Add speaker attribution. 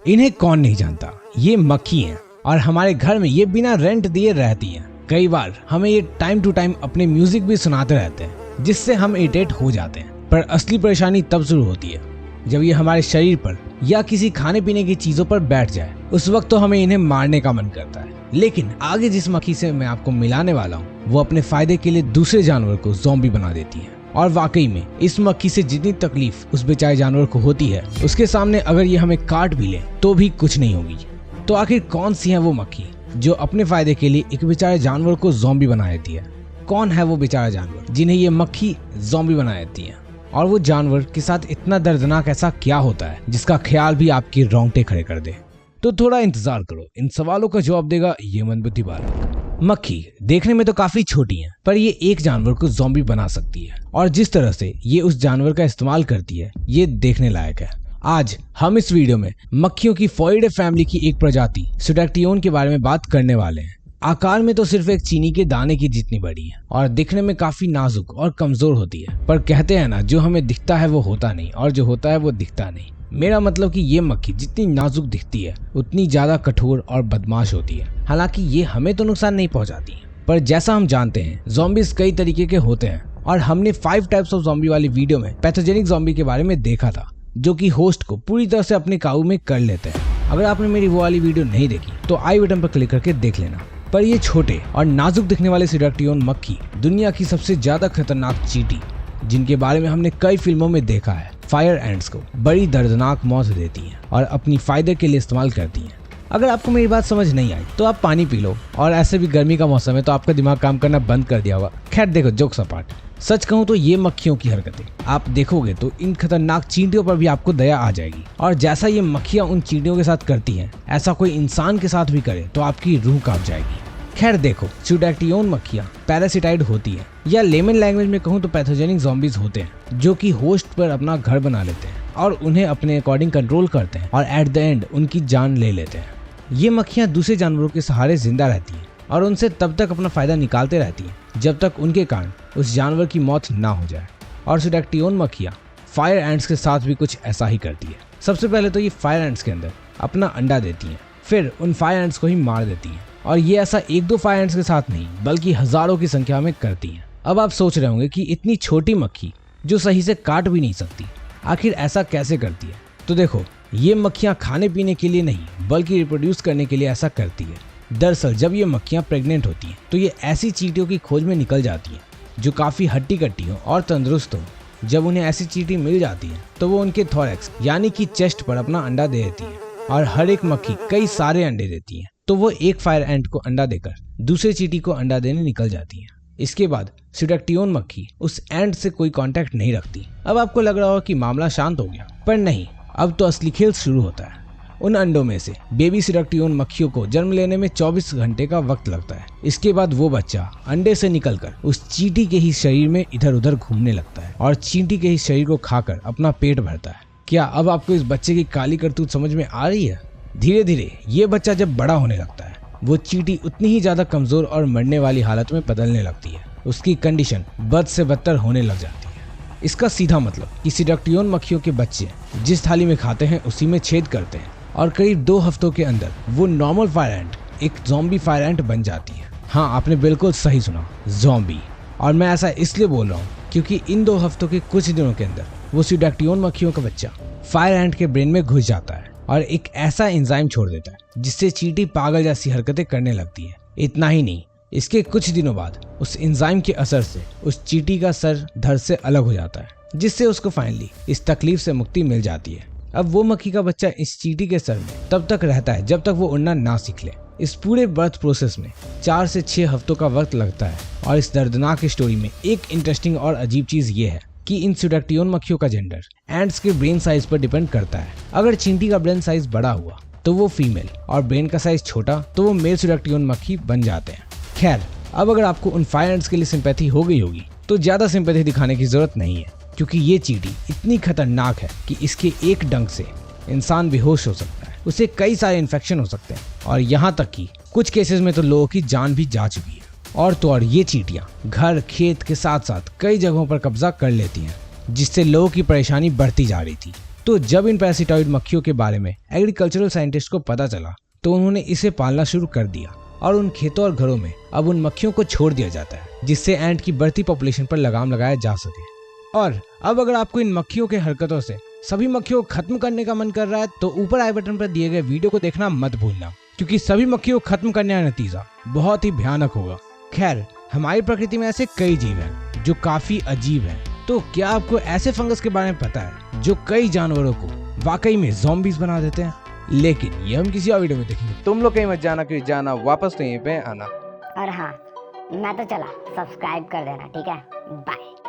Speaker 1: इन्हें कौन नहीं जानता, ये मक्खी हैं और हमारे घर में ये बिना रेंट दिए रहती हैं। कई बार हमें ये टाइम टू टाइम अपने म्यूजिक भी सुनाते रहते हैं, जिससे हम इरिटेट हो जाते हैं। पर असली परेशानी तब शुरू होती है जब ये हमारे शरीर पर या किसी खाने पीने की चीजों पर बैठ जाए। उस वक्त तो हमें इन्हें मारने का मन करता है। लेकिन आगे जिस मक्खी से मैं आपको मिलाने वाला हूँ, वो अपने फायदे के लिए दूसरे जानवर को ज़ॉम्बी बना देती है। और वाकई में इस मक्खी से जितनी तकलीफ उस बेचारे जानवर को होती है, उसके सामने अगर ये हमें काट भी ले तो भी कुछ नहीं होगी। तो आखिर कौन सी है वो मक्खी जो अपने फायदे के लिए एक बेचारे जानवर को ज़ॉम्बी बना देती है? कौन है वो बेचारा जानवर जिन्हें ये मक्खी ज़ॉम्बी बना देती है? और वो जानवर के साथ इतना दर्दनाक ऐसा क्या होता है जिसका ख्याल भी आपकी रोंगटे खड़े कर दे? तो थोड़ा इंतजार करो, इन सवालों का जवाब देगा ये मंदबुद्धि बालक। मक्खी देखने में तो काफी छोटी है, पर ये एक जानवर को ज़ॉम्बी बना सकती है और जिस तरह से ये उस जानवर का इस्तेमाल करती है, ये देखने लायक है। आज हम इस वीडियो में मक्खियों की फोइडे फैमिली की एक प्रजाति सुडैक्टियोन के बारे में बात करने वाले हैं। आकार में तो सिर्फ एक चीनी के दाने की जितनी बड़ी है और दिखने में काफी नाजुक और कमजोर होती है। पर कहते हैं ना, जो हमें दिखता है वो होता नहीं और जो होता है वो दिखता नहीं। मेरा मतलब कि ये मक्खी जितनी नाजुक दिखती है उतनी ज्यादा कठोर और बदमाश होती है। हालांकि ये हमें तो नुकसान नहीं पहुंचाती, पर जैसा हम जानते हैं ज़ॉम्बीज़ कई तरीके के होते हैं और हमने 5 टाइप्स ऑफ ज़ॉम्बी वाली वीडियो में पैथोजेनिक ज़ॉम्बी के बारे में देखा था, जो कि होस्ट को पूरी तरह से अपने काबू में कर लेते हैं। अगर आपने मेरी वो वाली वीडियो नहीं देखी तो आई बटन पर क्लिक करके देख लेना। पर ये छोटे और नाजुक दिखने वाले सुडैक्टियोन मक्खी दुनिया की सबसे ज्यादा खतरनाक चींटी, जिनके बारे में हमने कई फिल्मों में देखा है, फायर एंट्स को बड़ी दर्दनाक मौत देती हैं और अपनी फायदे के लिए इस्तेमाल करती हैं। अगर आपको मेरी बात समझ नहीं आई तो आप पानी पी लो, और ऐसे भी गर्मी का मौसम है तो आपका दिमाग काम करना बंद कर दिया होगा। खैर देखो, जोक्स अपार्ट, सच कहूँ तो ये मक्खियों की हरकतें आप देखोगे तो इन खतरनाक चींटियों पर भी आपको दया आ जाएगी। और जैसा ये मक्खियाँ उन चींटियों के साथ करती हैं, ऐसा कोई इंसान के साथ भी करे तो आपकी रूह कांप जाएगी। खैर देखो, सुडैक्टियोन मक्खियाँ पैरासिटाइड होती है, या लेमन लैंग्वेज में कहूँ तो पैथोजेनिक ज़ॉम्बीज़ होते हैं, जो कि होस्ट पर अपना घर बना लेते हैं और उन्हें अपने अकॉर्डिंग कंट्रोल करते हैं और एट द एंड उनकी जान ले लेते हैं। ये मक्खियाँ दूसरे जानवरों के सहारे जिंदा रहती हैं और उनसे तब तक अपना फायदा निकालते रहती हैं जब तक उनके कारण उस जानवर की मौत ना हो जाए। और सुडैक्टियोन मक्खियाँ फायर एंट्स के साथ भी कुछ ऐसा ही करती है। सबसे पहले तो ये फायर एंट्स के अंदर अपना अंडा देती हैं, फिर उन फायर एंट्स को ही मार देती हैं। और ये ऐसा 1-2 फायर एंट्स के साथ नहीं, बल्कि हजारों की संख्या में करती हैं। अब आप सोच रहे होंगे कि इतनी छोटी मक्खी जो सही से काट भी नहीं सकती, आखिर ऐसा कैसे करती है? तो देखो, ये मक्खियाँ खाने पीने के लिए नहीं बल्कि रिप्रोड्यूस करने के लिए ऐसा करती है। दरअसल जब ये मक्खियाँ प्रेग्नेंट होती हैं तो ये ऐसी चींटियों की खोज में निकल जाती हैं जो काफ़ी हट्टी कट्टी हो और तंदुरुस्त हो। जब उन्हें ऐसी चींटी मिल जाती है तो वो उनके थोरैक्स यानी कि चेस्ट पर अपना अंडा दे देती है। और हर एक मक्खी कई सारे अंडे देती है, तो वो एक फायर एंट को अंडा देकर दूसरे चींटी को अंडा देने निकल जाती है। इसके बाद सुडैक्टियोन मक्खी उस एंट से कोई कांटेक्ट नहीं रखती। अब आपको लग रहा होगा कि मामला शांत हो गया, पर नहीं, अब तो असली खेल शुरू होता है। उन अंडों में से बेबी सुडैक्टियोन मक्खियों को जन्म लेने में 24 घंटे का वक्त लगता है। इसके बाद वो बच्चा अंडे से निकलकर उस चींटी के ही शरीर में इधर उधर घूमने लगता है और चींटी के ही शरीर को खाकर अपना पेट भरता है। क्या अब आपको इस बच्चे की काली करतूत समझ में आ रही है? धीरे धीरे ये बच्चा जब बड़ा होने लगता है, वो चींटी उतनी ही ज्यादा कमजोर और मरने वाली हालत में बदलने लगती है। उसकी कंडीशन बद से बदतर होने लग जाती है। इसका सीधा मतलब कि सुडैक्टियोन मक्खियों के बच्चे जिस थाली में खाते हैं उसी में छेद करते हैं और करीब 2 हफ्तों के अंदर वो नॉर्मल फायर एंट एक ज़ॉम्बी फायर एंट बन जाती है। हाँ, आपने बिल्कुल सही सुना, ज़ॉम्बी। और मैं ऐसा इसलिए बोल रहा हूँ क्योंकि इन 2 हफ्तों के कुछ दिनों के अंदर वो सुडैक्टियोन मक्खियों का बच्चा फायर एंट के ब्रेन में घुस जाता है और एक ऐसा एंजाइम छोड़ देता है जिससे चींटी पागल जैसी हरकतें करने लगती है। इतना ही नहीं, इसके कुछ दिनों बाद उस एंजाइम के असर से उस चींटी का सर धड़ से अलग हो जाता है, जिससे उसको फाइनली इस तकलीफ से मुक्ति मिल जाती है। अब वो मक्खी का बच्चा इस चींटी के सर में तब तक रहता है जब तक वो उड़ना ना सीख ले। इस पूरे बर्थ प्रोसेस में 4 से 6 हफ्तों का वक्त लगता है। और इस दर्दनाक स्टोरी में एक इंटरेस्टिंग और अजीब चीज ये है कि इन सुडैक्टियोन मक्खियों का जेंडर एंट्स के ब्रेन साइज पर डिपेंड करता है। अगर चींटी का ब्रेन साइज बड़ा हुआ तो वो फीमेल और ब्रेन का साइज छोटा तो वो मेल सुडैक्टियोन मक्खी बन जाते हैं। खैर, अब अगर आपको उन फायर एंट्स के लिए सिंपैथी हो गई होगी तो ज्यादा सिंपैथी दिखाने की जरूरत नहीं है, क्योंकि ये चींटी इतनी खतरनाक है कि इसके एक डंक से इंसान बेहोश हो सकता है, उसे कई सारे इन्फेक्शन हो सकते हैं और यहाँ तक कि कुछ केसेस में तो लोगों की जान भी जा चुकी है। और तो और ये चींटियां घर खेत के साथ साथ कई जगहों पर कब्जा कर लेती हैं, जिससे लोगों की परेशानी बढ़ती जा रही थी। तो जब इन पैरासिटॉइड मक्खियों के बारे में एग्रीकल्चरल साइंटिस्ट को पता चला तो उन्होंने इसे पालना शुरू कर दिया और उन खेतों और घरों में अब उन मक्खियों को छोड़ दिया जाता है जिससे एंट की बढ़ती पॉपुलेशन पर लगाम लगाया जा सके। और अब अगर आपको इन मक्खियों के हरकतों से सभी मक्खियों को खत्म करने का मन कर रहा है तो ऊपर आई बटन पर दिए गए वीडियो को देखना मत भूलना, क्योंकि सभी मक्खियों को खत्म करने का नतीजा बहुत ही भयानक होगा। खैर, हमारी प्रकृति में ऐसे कई जीव हैं जो काफी अजीब हैं। तो क्या आपको ऐसे फंगस के बारे में पता है जो कई जानवरों को वाकई में ज़ॉम्बीज बना देते हैं? लेकिन ये हम किसी और वीडियो में देखेंगे। तुम लोग कहीं मत जाना, क्योंकि जाना वापस तो यहीं पे आना।
Speaker 2: और हाँ, मैं तो चला, सब्सक्राइब कर देना, ठीक है? बाय।